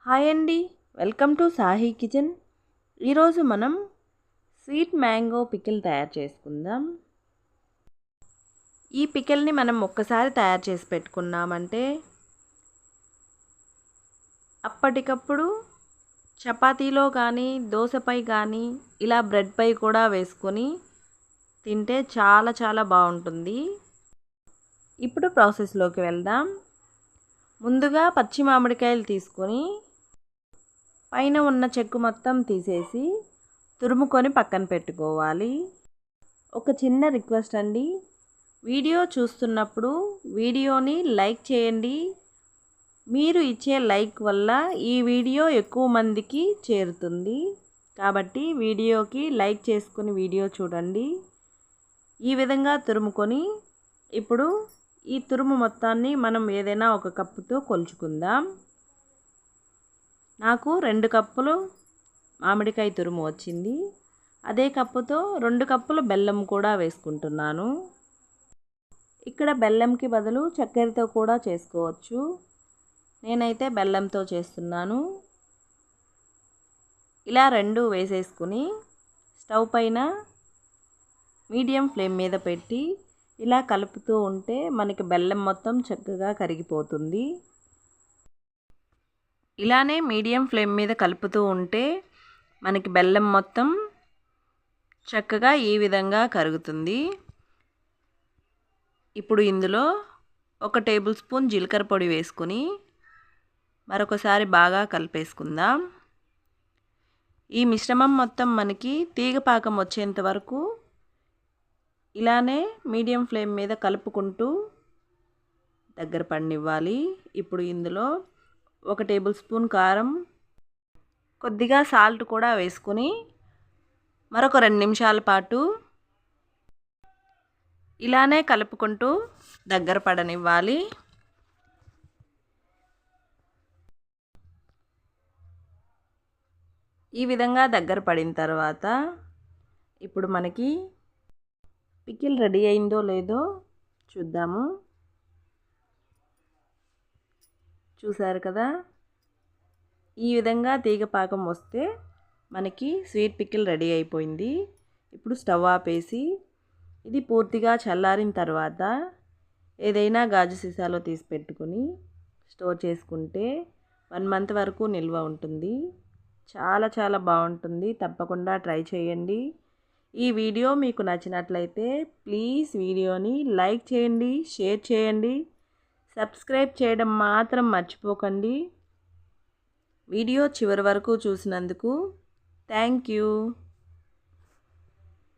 Hi అండి, welcome to Sahi kitchen. ఈరోజు మనం స్వీట్ మ్యాంగో పికిల్ తయారు చేసుకుందాం. ఈ పికిల్ని మనం ఒక్కసారి తయారు చేసి పెట్టుకున్నామంటే అప్పటికప్పుడు చపాతీలో కానీ దోశపై కానీ ఇలా బ్రెడ్పై కూడా వేసుకొని తింటే చాలా చాలా బాగుంటుంది. ఇప్పుడు ప్రాసెస్లోకి వెళ్దాం. ముందుగా పచ్చి మామిడికాయలు తీసుకొని పైన ఉన్న చెక్కు మొత్తం తీసేసి తురుముకొని పక్కన పెట్టుకోవాలి. ఒక చిన్న రిక్వెస్ట్ అండి, వీడియో చూస్తున్నప్పుడు వీడియోని లైక్ చేయండి. మీరు ఇచ్చే లైక్ వల్ల ఈ వీడియో ఎక్కువ మందికి చేరుతుంది. కాబట్టి వీడియోకి లైక్ చేసుకుని వీడియో చూడండి. ఈ విధంగా తురుముకొని ఇప్పుడు ఈ తురుము మొత్తాన్ని మనం ఏదైనా ఒక కప్పుతో కొలుచుకుందాం. నాకు 2 కప్పులు మామిడికాయ తురుము వచ్చింది. అదే కప్పుతో 2 కప్పులు బెల్లం కూడా వేసుకుంటున్నాను. ఇక్కడ బెల్లంకి బదులు చక్కెరతో కూడా చేసుకోవచ్చు. నేనైతే బెల్లంతో చేస్తున్నాను. ఇలా 2 వేసేసుకుని స్టవ్ పైన మీడియం ఫ్లేమ్ మీద పెట్టి ఇలా కలుపుతూ ఉంటే మనకి బెల్లం మొత్తం చక్కగా కరిగిపోతుంది. ఇలానే మీడియం ఫ్లేమ్ మీద కలుపుతూ ఉంటే మనకి బెల్లం మొత్తం చక్కగా ఈ విధంగా కరుగుతుంది. ఇప్పుడు ఇందులో 1 టేబుల్ స్పూన్ జీలకర్ర పొడి వేసుకొని మరొకసారి బాగా కలిపేసుకుందాం. ఈ మిశ్రమం మొత్తం మనకి తీగ పాకం వచ్చేంత వరకు ఇలానే మీడియం ఫ్లేమ్ మీద కలుపుకుంటూ దగ్గర పడనివ్వాలి. ఇప్పుడు ఇందులో 1 టేబుల్ స్పూన్ కారం, కొద్దిగా సాల్ట్ కూడా వేసుకొని మరొక 2 నిమిషాల పాటు ఇలానే కలుపుకుంటూ దగ్గర పడనివ్వాలి. ఈ విధంగా దగ్గర పడిన తర్వాత ఇప్పుడు మనకి పికిల్ రెడీ అయిందో లేదో చూద్దాము. చూసారు కదా, ఈ విధంగా తీగ పాకం వస్తే మనకి స్వీట్ పికిల్ రెడీ అయిపోయింది. ఇప్పుడు స్టవ్ ఆపేసి ఇది పూర్తిగా చల్లారిన తర్వాత ఏదైనా గాజు సీసాలో తీసి పెట్టుకొని స్టోర్ చేసుకుంటే 1 మంత్ వరకు నిల్వ ఉంటుంది. చాలా చాలా బాగుంటుంది. తప్పకుండా ట్రై చేయండి. ఈ వీడియో మీకు నచ్చినట్లయితే ప్లీజ్ వీడియోని లైక్ చేయండి, షేర్ చేయండి, సబ్స్క్రైబ్ చేయడం మాత్రం మర్చిపోకండి. వీడియో చివరి వరకు చూసినందుకు థ్యాంక్ యూ.